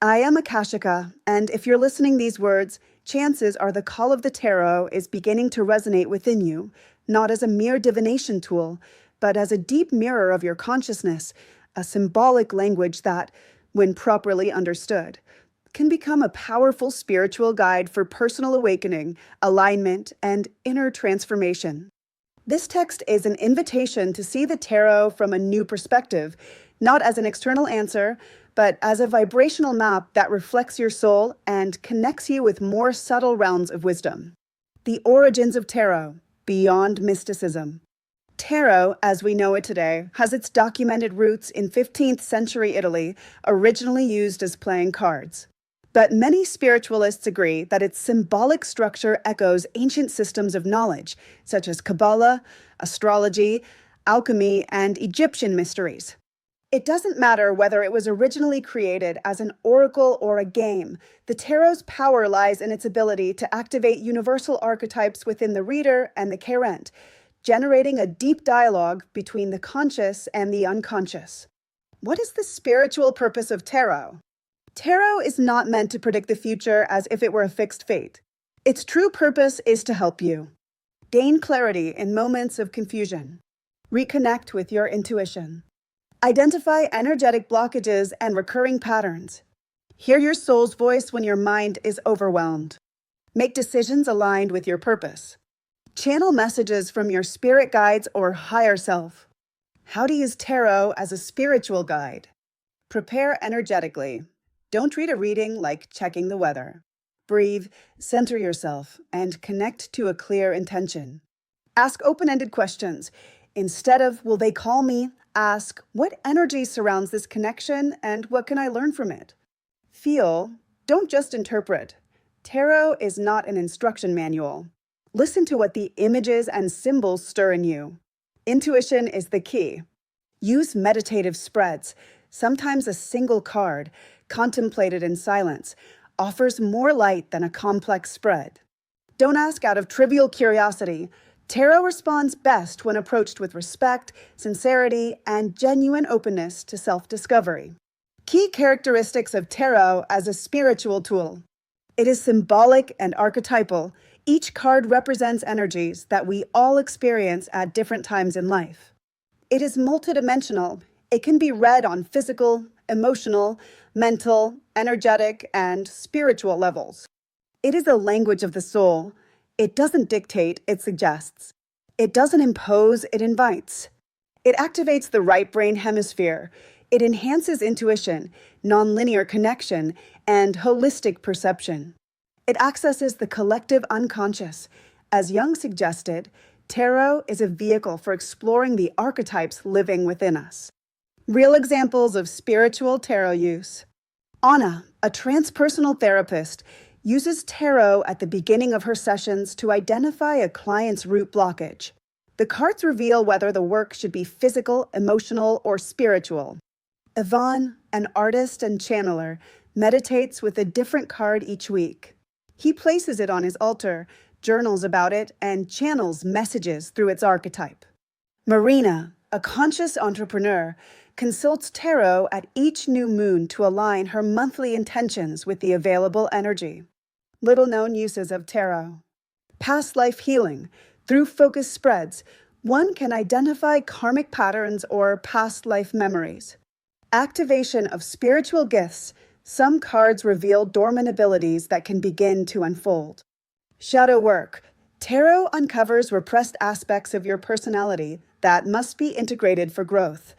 I am Akashika, and if you're listening these words, chances are the call of the tarot is beginning to resonate within you, not as a mere divination tool, but as a deep mirror of your consciousness, a symbolic language that, when properly understood, can become a powerful spiritual guide for personal awakening, alignment, and inner transformation. This text is an invitation to see the tarot from a new perspective, not as an external answer, but as a vibrational map that reflects your soul and connects you with more subtle realms of wisdom. The origins of tarot, beyond mysticism. Tarot, as we know it today, has its documented roots in 15th century Italy, originally used as playing cards. But many spiritualists agree that its symbolic structure echoes ancient systems of knowledge, such as Kabbalah, astrology, alchemy, and Egyptian mysteries. It doesn't matter whether it was originally created as an oracle or a game. The tarot's power lies in its ability to activate universal archetypes within the reader and the querent, generating a deep dialogue between the conscious and the unconscious. What is the spiritual purpose of tarot? Tarot is not meant to predict the future as if it were a fixed fate. Its true purpose is to help you gain clarity in moments of confusion, reconnect with your intuition, identify energetic blockages and recurring patterns, hear your soul's voice when your mind is overwhelmed, make decisions aligned with your purpose, channel messages from your spirit guides or higher self. How to use tarot as a spiritual guide. Prepare energetically. Don't treat a reading like checking the weather. Breathe, center yourself, and connect to a clear intention. Ask open-ended questions. Instead of, will they call me? Ask, what energy surrounds this connection and what can I learn from it? Feel, don't just interpret. Tarot is not an instruction manual. Listen to what the images and symbols stir in you. Intuition is the key. Use meditative spreads. Sometimes a single card, contemplated in silence, offers more light than a complex spread. Don't ask out of trivial curiosity. Tarot responds best when approached with respect, sincerity, and genuine openness to self-discovery. Key characteristics of tarot as a spiritual tool. It is symbolic and archetypal. Each card represents energies that we all experience at different times in life. It is multidimensional. It can be read on physical, emotional, mental, energetic, and spiritual levels. It is a language of the soul. It doesn't dictate, it suggests. It doesn't impose, it invites. It activates the right brain hemisphere. It enhances intuition, nonlinear connection, and holistic perception. It accesses the collective unconscious. As Jung suggested, tarot is a vehicle for exploring the archetypes living within us. Real examples of spiritual tarot use. Anna, a transpersonal therapist, uses tarot at the beginning of her sessions to identify a client's root blockage. The cards reveal whether the work should be physical, emotional, or spiritual. Yvonne, an artist and channeler, meditates with a different card each week. He places it on his altar, journals about it, and channels messages through its archetype. Marina, a conscious entrepreneur, consults tarot at each new moon to align her monthly intentions with the available energy. Little-known uses of tarot. Past life healing. Through focus spreads, one can identify karmic patterns or past life memories. Activation of spiritual gifts. Some cards reveal dormant abilities that can begin to unfold. Shadow work. Tarot uncovers repressed aspects of your personality that must be integrated for growth.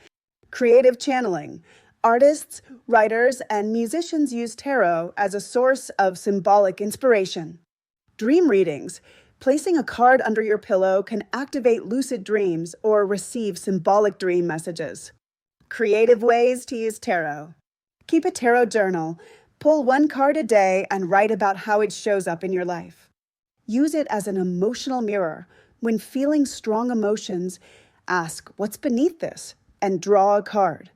Creative channeling. Artists, writers, and musicians use tarot as a source of symbolic inspiration. Dream readings. Placing a card under your pillow can activate lucid dreams or receive symbolic dream messages. Creative ways to use tarot. Keep a tarot journal. Pull one card a day and write about how it shows up in your life. Use it as an emotional mirror. When feeling strong emotions, ask, what's beneath this? And draw a card.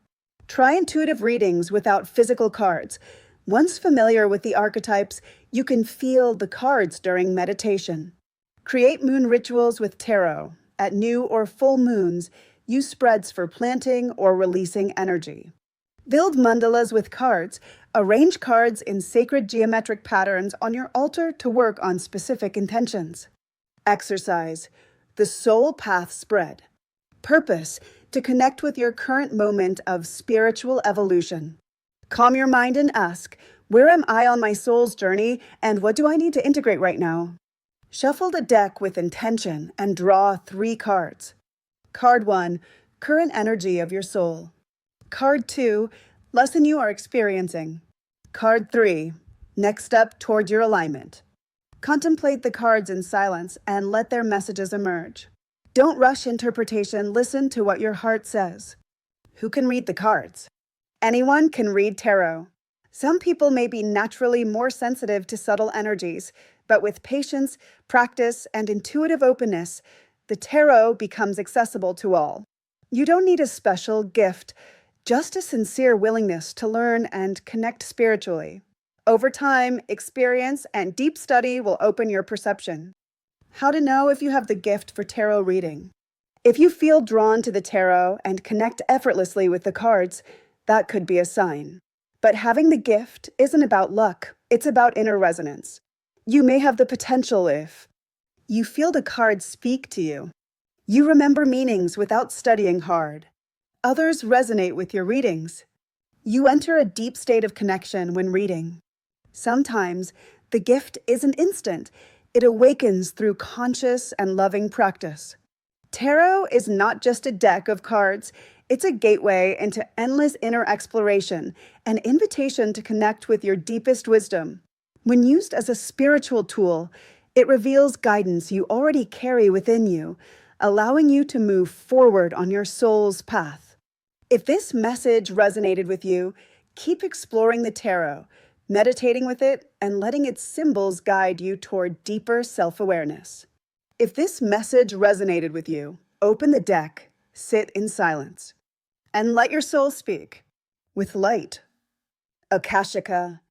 Try intuitive readings without physical cards. Once familiar with the archetypes, you can feel the cards during meditation. Create moon rituals with tarot. At new or full moons, use spreads for planting or releasing energy. Build mandalas with cards. Arrange cards in sacred geometric patterns on your altar to work on specific intentions. Exercise. The soul path spread. Purpose. To connect with your current moment of spiritual evolution. Calm your mind and ask, where am I on my soul's journey, and what do I need to integrate right now? Shuffle the deck with intention and draw 3 cards. Card 1, current energy of your soul. Card 2, lesson you are experiencing. Card 3, next step toward your alignment. Contemplate the cards in silence and let their messages emerge. Don't rush interpretation, listen to what your heart says. Who can read the cards? Anyone can read tarot. Some people may be naturally more sensitive to subtle energies, but with patience, practice, and intuitive openness, the tarot becomes accessible to all. You don't need a special gift, just a sincere willingness to learn and connect spiritually. Over time, experience and deep study will open your perception. How to know if you have the gift for tarot reading. If you feel drawn to the tarot and connect effortlessly with the cards, that could be a sign. But having the gift isn't about luck, it's about inner resonance. You may have the potential if you feel the cards speak to you. You remember meanings without studying hard. Others resonate with your readings. You enter a deep state of connection when reading. Sometimes the gift isn't instant. It awakens through conscious and loving practice. Tarot is not just a deck of cards. It's a gateway into endless inner exploration, an invitation to connect with your deepest wisdom. When used as a spiritual tool, it reveals guidance you already carry within you, allowing you to move forward on your soul's path. If this message resonated with you, keep exploring the tarot, meditating with it, and letting its symbols guide you toward deeper self-awareness. If this message resonated with you, open the deck, sit in silence, and let your soul speak with light. Akashika,